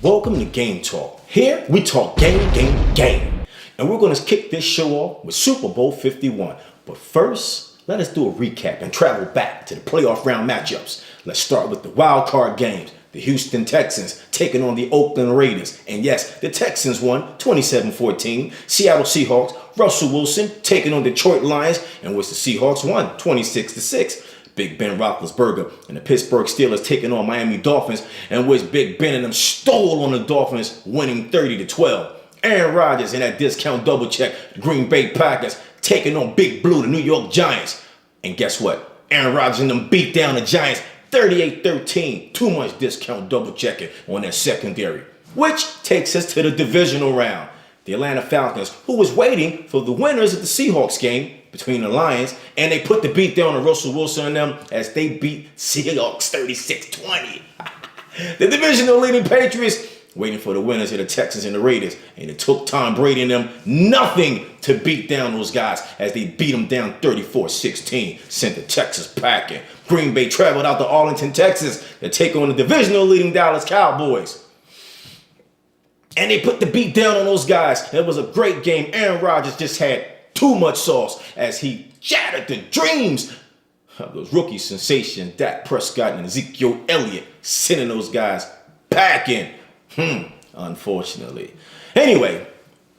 Welcome to Game Talk. Here we talk game. And we're going to kick this show off with Super Bowl 51. But first, let us do a recap and travel back to the playoff round matchups. Let's start with the wild card games. The Houston Texans taking on the Oakland Raiders. And yes, the Texans won 27-14. Seattle Seahawks, Russell Wilson taking on Detroit Lions, in which the Seahawks won 26-6. Big Ben Roethlisberger and the Pittsburgh Steelers taking on Miami Dolphins, in which Big Ben and them stole on the Dolphins, winning 30-12. Aaron Rodgers and that discount double check, the Green Bay Packers taking on Big Blue, the New York Giants. And guess what? Aaron Rodgers and them beat down the Giants 38-13. Too much discount double checking on their secondary. Which takes us to the divisional round. The Atlanta Falcons, who was waiting for the winners of the Seahawks game between the Lions, and they put the beat down on Russell Wilson and them as they beat Seahawks 36-20. The divisional leading Patriots waiting for the winners of the Texans and the Raiders, and it took Tom Brady and them nothing to beat down those guys as they beat them down 34-16, sent the Texas packing. Green Bay traveled out to Arlington, Texas to take on the divisional leading Dallas Cowboys. And they put the beat down on those guys. It was a great game. Aaron Rodgers just had too much sauce as he shattered the dreams of those rookie sensations, Dak Prescott and Ezekiel Elliott, sending those guys packing. Unfortunately. Anyway,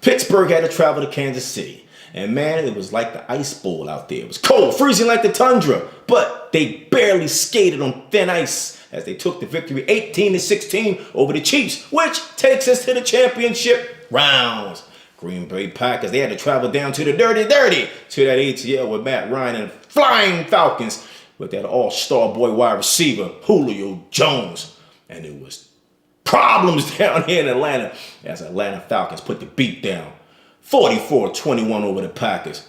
Pittsburgh had to travel to Kansas City. And man, it was like the ice bowl out there. It was cold, freezing like the tundra. But they barely skated on thin ice as they took the victory 18-16 over the Chiefs, which takes us to the championship rounds. Green Bay Packers, they had to travel down to the dirty to that ATL with Matt Ryan and Flying Falcons with that all-star boy wide receiver, Julio Jones. And it was problems down here in Atlanta as Atlanta Falcons put the beat down 44-21 over the Packers.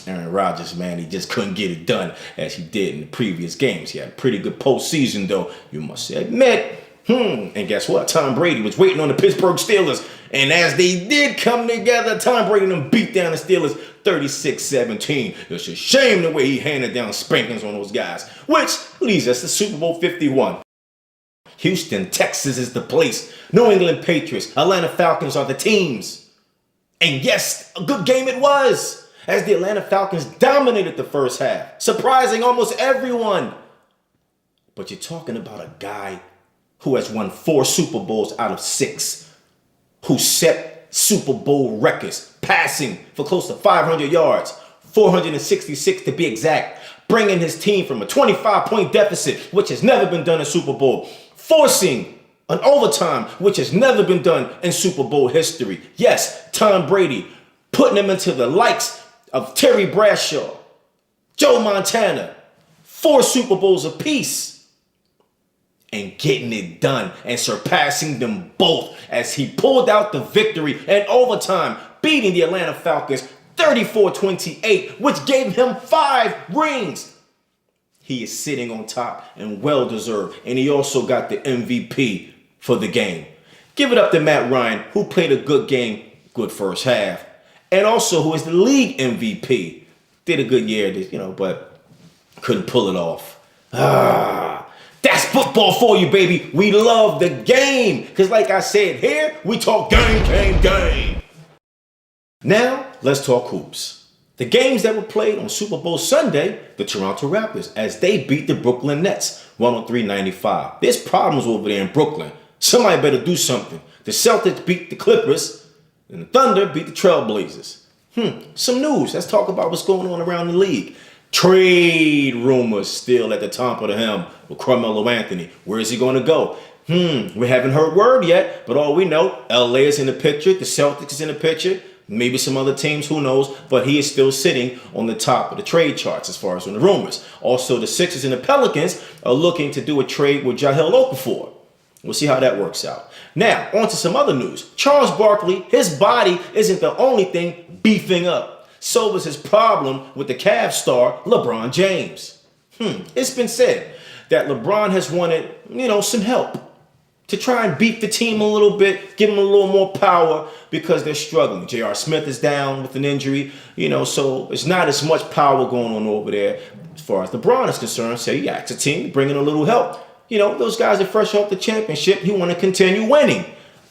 Aaron Rodgers, man, he just couldn't get it done as he did in the previous games. He had a pretty good postseason, though, you must admit. And guess what? Tom Brady was waiting on the Pittsburgh Steelers. And as they did come together, Tom Brady and them beat down the Steelers 36-17. It's a shame the way he handed down spankings on those guys. Which leads us to Super Bowl 51. Houston, Texas is the place. New England Patriots, Atlanta Falcons are the teams. And yes, a good game it was, as the Atlanta Falcons dominated the first half, surprising almost everyone. But you're talking about a guy who has won 4 Super Bowls out of 6, who set Super Bowl records, passing for close to 500 yards, 466 to be exact, bringing his team from a 25-point deficit, which has never been done in Super Bowl, forcing an overtime, which has never been done in Super Bowl history. Yes, Tom Brady putting him into the likes of Terry Bradshaw, Joe Montana, 4 Super Bowls apiece, and getting it done and surpassing them both as he pulled out the victory in overtime, beating the Atlanta Falcons 34-28, which gave him 5 rings. He is sitting on top and well-deserved, and he also got the MVP for the game. Give it up to Matt Ryan, who played a good game, good first half, and also who is the league MVP. Did a good year, but couldn't pull it off. That's football for you, baby. We love the game. Because like I said here, we talk game. Now, let's talk hoops. The games that were played on Super Bowl Sunday, the Toronto Raptors, as they beat the Brooklyn Nets 103-95. There's problems over there in Brooklyn. Somebody better do something. The Celtics beat the Clippers, and the Thunder beat the Trailblazers. Some news. Let's talk about what's going on around the league. Trade rumors still at the top of the helm with Carmelo Anthony. Where is he going to go? We haven't heard word yet, but all we know, LA is in the picture, the Celtics is in the picture, maybe some other teams, who knows, but he is still sitting on the top of the trade charts as far as on the rumors. Also, the Sixers and the Pelicans are looking to do a trade with Jahlil Okafor. We'll see how that works out. Now, on to some other news. Charles Barkley, his body isn't the only thing beefing up. So was his problem with the Cavs star, LeBron James. It's been said that LeBron has wanted, some help to try and beat the team a little bit, give them a little more power because they're struggling. J.R. Smith is down with an injury, so it's not as much power going on over there as far as LeBron is concerned. So you ask a team, bring in a little help. Those guys are fresh off the championship. He want to continue winning.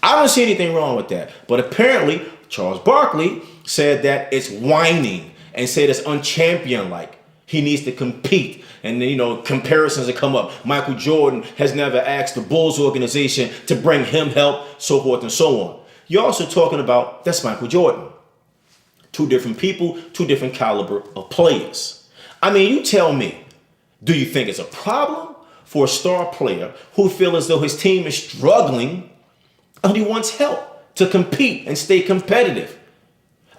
I don't see anything wrong with that. But apparently, Charles Barkley said that it's whining and said it's unchampion-like. He needs to compete. And then, comparisons that come up. Michael Jordan has never asked the Bulls organization to bring him help, so forth and so on. You're also talking about, that's Michael Jordan. Two different people, two different caliber of players. I mean, you tell me, do you think it's a problem for a star player who feels as though his team is struggling and he wants help to compete and stay competitive?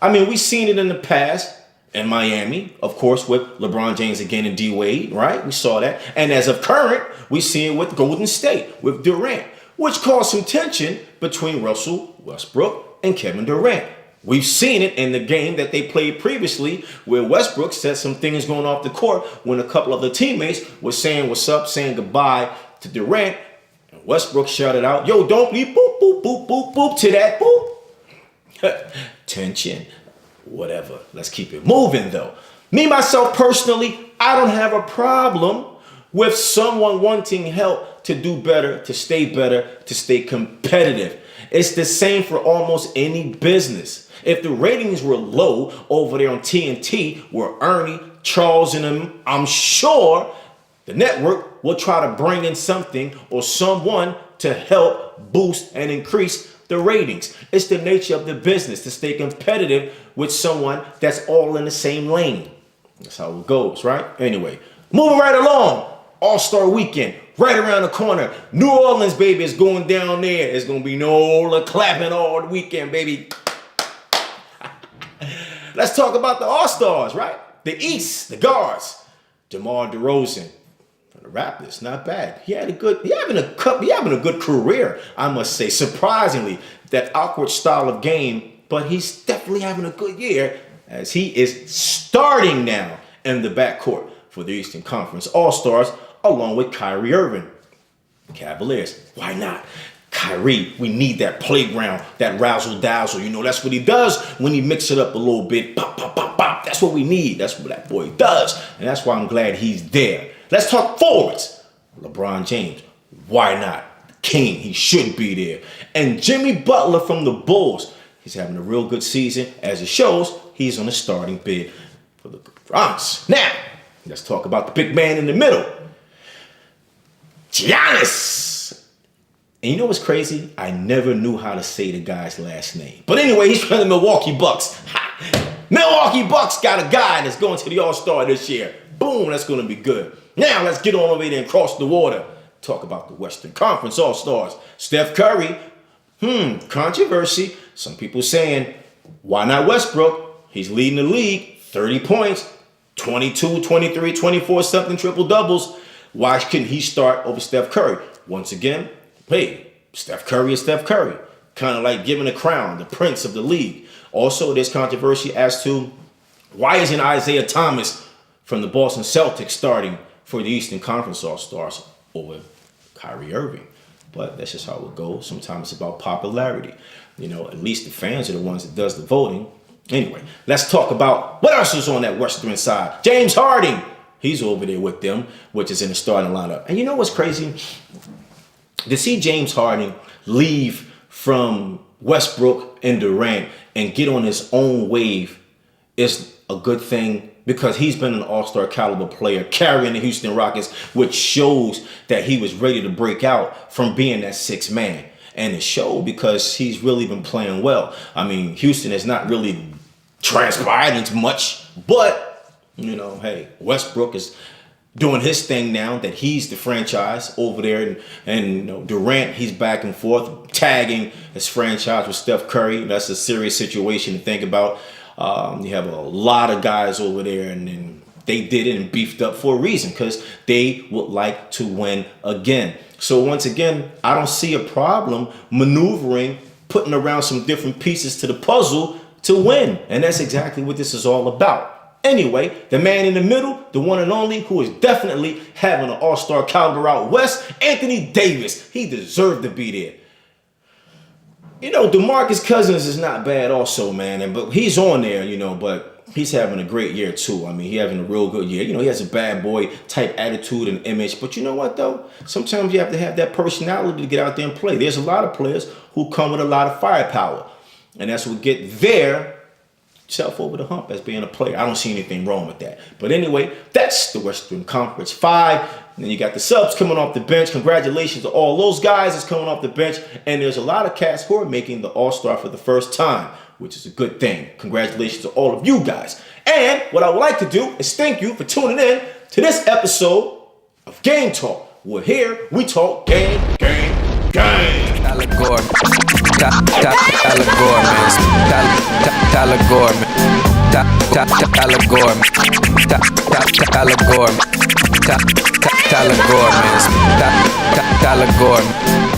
I mean, we've seen it in the past in Miami, of course, with LeBron James again and D Wade, right? We saw that. And as of current, we see it with Golden State, with Durant, which caused some tension between Russell Westbrook and Kevin Durant. We've seen it in the game that they played previously where Westbrook said some things going off the court when a couple of the teammates were saying what's up, saying goodbye to Durant. And Westbrook shouted out, yo, don't be boop, boop, boop, boop, boop to that boop. Tension. Whatever. Let's keep it moving, though. Me, myself, personally, I don't have a problem with someone wanting help to do better, to stay competitive. It's the same for almost any business. If the ratings were low over there on TNT, where Ernie, Charles, and them, I'm sure the network will try to bring in something or someone to help boost and increase the ratings. It's the nature of the business to stay competitive with someone that's all in the same lane. That's how it goes, right? Anyway, moving right along. All-Star Weekend, right around the corner. New Orleans, baby, is going down there. It's going to be no clapping all the weekend, baby. Let's talk about the All-Stars, right? The East, the guards. DeMar DeRozan. The Raptors, not bad. He having a good career, I must say. Surprisingly, that awkward style of game, but he's definitely having a good year as he is starting now in the backcourt for the Eastern Conference All-Stars, along with Kyrie Irving. Cavaliers, why not? Kyrie, we need that playground, that razzle-dazzle. That's what he does when he mix it up a little bit. Pop, pop, pop, pop. That's what we need. That's what that boy does. And that's why I'm glad he's there. Let's talk forwards. LeBron James, why not? King, he should be there. And Jimmy Butler from the Bulls. He's having a real good season. As it shows, he's on the starting bid for the France. Now, let's talk about the big man in the middle. Giannis. And you know what's crazy? I never knew how to say the guy's last name. But anyway, he's from the Milwaukee Bucks. Ha! Milwaukee Bucks got a guy that's going to the All-Star this year. Boom, that's going to be good. Now let's get on over there and cross the water. Talk about the Western Conference All-Stars. Steph Curry. Controversy. Some people saying, why not Westbrook? He's leading the league. 30 points, 22, 23, 24 something triple doubles. Why couldn't he start over Steph Curry? Once again, hey, Steph Curry is Steph Curry. Kind of like giving a crown, the prince of the league. Also, there's controversy as to why isn't Isaiah Thomas from the Boston Celtics starting for the Eastern Conference All-Stars over Kyrie Irving. But that's just how it goes. Sometimes it's about popularity. At least the fans are the ones that does the voting. Anyway, let's talk about what else is on that Western side. James Harden. He's over there with them, which is in the starting lineup. And you know what's crazy? To see James Harden leave from Westbrook and Durant and get on his own wave is a good thing because he's been an all-star caliber player carrying the Houston Rockets, which shows that he was ready to break out from being that sixth man. And it showed because he's really been playing well. I mean, Houston has not really transpired into much, but, hey, Westbrook is doing his thing now that he's the franchise over there. And Durant, he's back and forth, tagging his franchise with Steph Curry. That's a serious situation to think about. You have a lot of guys over there, and they did it and beefed up for a reason because they would like to win again. So once again, I don't see a problem maneuvering, putting around some different pieces to the puzzle to win. And that's exactly what this is all about. Anyway, the man in the middle, the one and only, who is definitely having an all-star caliber out west, Anthony Davis. He deserved to be there. DeMarcus Cousins is not bad also, man. But he's on there, but he's having a great year too. I mean, he's having a real good year. You know, he has a bad boy type attitude and image. But you know what though? Sometimes you have to have that personality to get out there and play. There's a lot of players who come with a lot of firepower. And that's what get their self over the hump as being a player. I don't see anything wrong with that. But anyway, that's the Western Conference 5. And then you got the subs coming off the bench. Congratulations to all those guys that's coming off the bench. And there's a lot of cats who are making the All-Star for the first time, which is a good thing. Congratulations to all of you guys. And what I would like to do is thank you for tuning in to this episode of Game Talk. We're here, we talk game. Tali Gore, Tali Gore, man. Tali Gore, man. Tali Gore, Tali Gore, Tali Gore, man. Tali Gore.